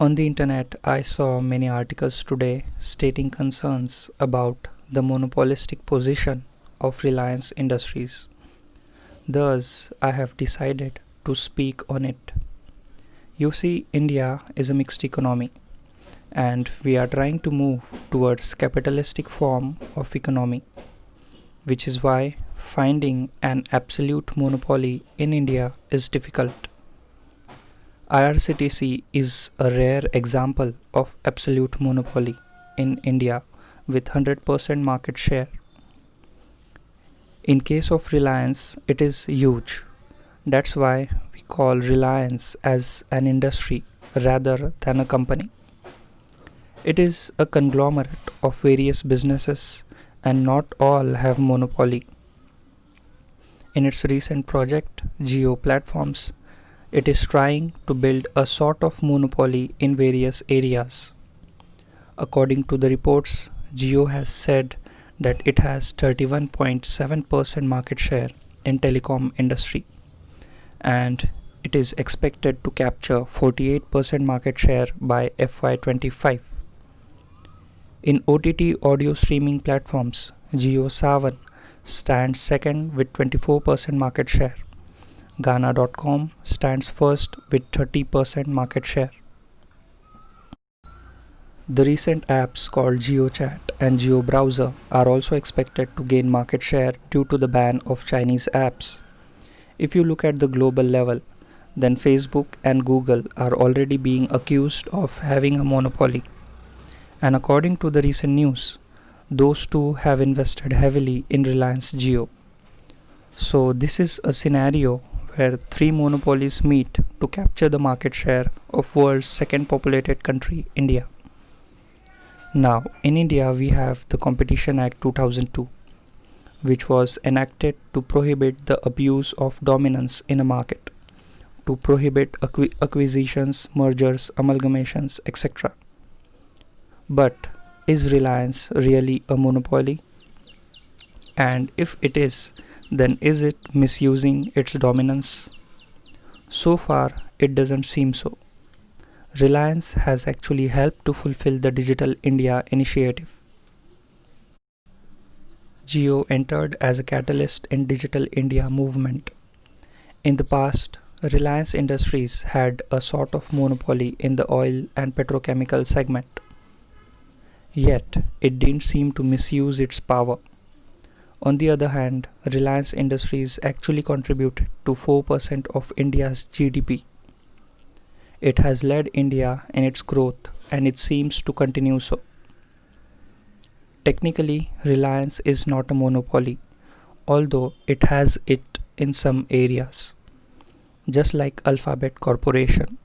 On the internet, I saw many articles today stating concerns about the monopolistic position of Reliance Industries. Thus, I have decided to speak on it. You see, India is a mixed economy, and we are trying to move towards capitalistic form of economy, which is why finding an absolute monopoly in India is difficult. IRCTC is a rare example of absolute monopoly in India with 100% market share. In case of Reliance, it is huge. That's why we call Reliance as an industry rather than a company. It is a conglomerate of various businesses and not all have monopoly. In its recent project, Geo Platforms, it is trying to build a sort of monopoly in various areas. According to the reports, Geo has said that it has 31.7% market share in telecom industry and it is expected to capture 48% market share by FY25. In OTT audio streaming platforms, Jio Savan stands second with 24% market share. Ghana.com stands first with 30% market share. The recent apps called GeoChat and GeoBrowser are also expected to gain market share due to the ban of Chinese apps. If you look at the global level, then Facebook and Google are already being accused of having a monopoly. And according to the recent news, those two have invested heavily in Reliance Jio. So this is a scenario where three monopolies meet to capture the market share of world's second populated country, India. Now, in India, we have the Competition Act 2002, which was enacted to prohibit the abuse of dominance in a market, to prohibit acquisitions, mergers, amalgamations, etc. But is Reliance really a monopoly? And if it is, then is it misusing its dominance? So far, it doesn't seem so. Reliance has actually helped to fulfill the Digital India initiative. Jio entered as a catalyst in Digital India movement. In the past, Reliance Industries had a sort of monopoly in the oil and petrochemical segment. Yet, it didn't seem to misuse its power. On the other hand, Reliance Industries actually contributed to 4% of India's GDP. It has led India in its growth and it seems to continue so. Technically, Reliance is not a monopoly, although it has it in some areas. Just like Alphabet Corporation,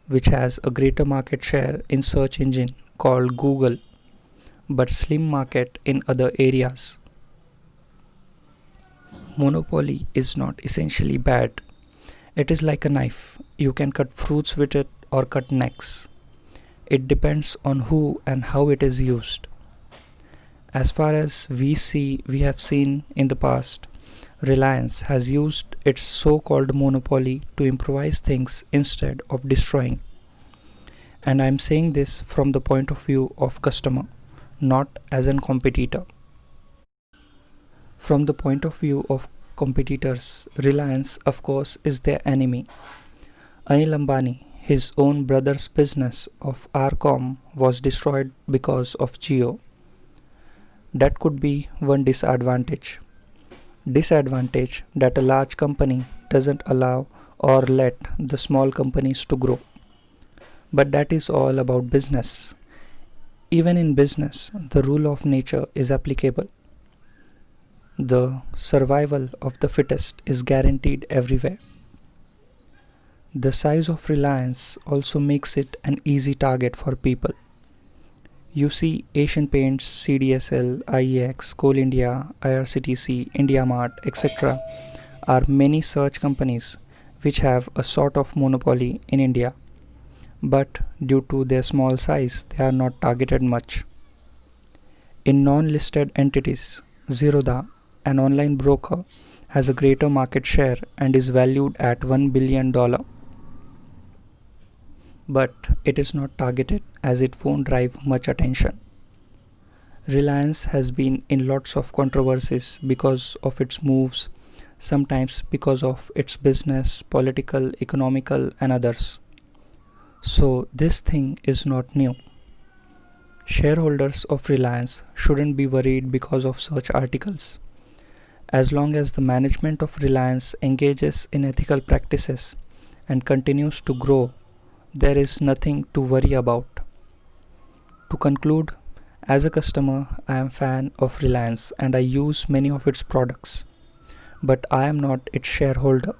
which has a greater market share in search engine called Google, but slim market in other areas. Monopoly is not essentially bad. It is like a knife. You can cut fruits with it or cut necks. It depends on who and how it is used. As far as we have seen in the past, Reliance has used its so-called monopoly to improvise things instead of destroying. And I am saying this from the point of view of customer, not as a competitor. From the point of view of competitors, Reliance, of course, is their enemy. Anil Ambani, his own brother's business of Arcom, was destroyed because of Jio. That could be one disadvantage. Disadvantage that a large company doesn't allow or let the small companies to grow. But that is all about business. Even in business, the rule of nature is applicable. The survival of the fittest is guaranteed everywhere. The size of Reliance also makes it an easy target for people. You see Asian Paints, CDSL, IEX, Coal India, IRCTC, IndiaMart, etc. are many such companies which have a sort of monopoly in India. But due to their small size, they are not targeted much. In non-listed entities, Zerodha, an online broker, has a greater market share and is valued at $1 billion. but it is not targeted as it won't drive much attention. Reliance has been in lots of controversies because of its moves, sometimes because of its business, political, economical, and others. So, this thing is not new. Shareholders of Reliance shouldn't be worried because of such articles. As long as the management of Reliance engages in ethical practices and continues to grow, there is nothing to worry about. To conclude, as a customer, I am fan of Reliance and I use many of its products, but I am not its shareholder.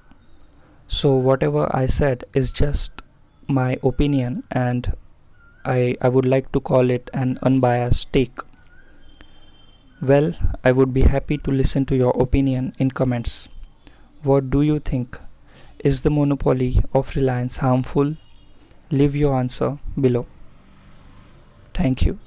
So whatever I said is just my opinion and I would like to call it an unbiased take. Well, I would be happy to listen to your opinion in comments. What do you think? Is the monopoly of Reliance harmful? Leave your answer below. Thank you.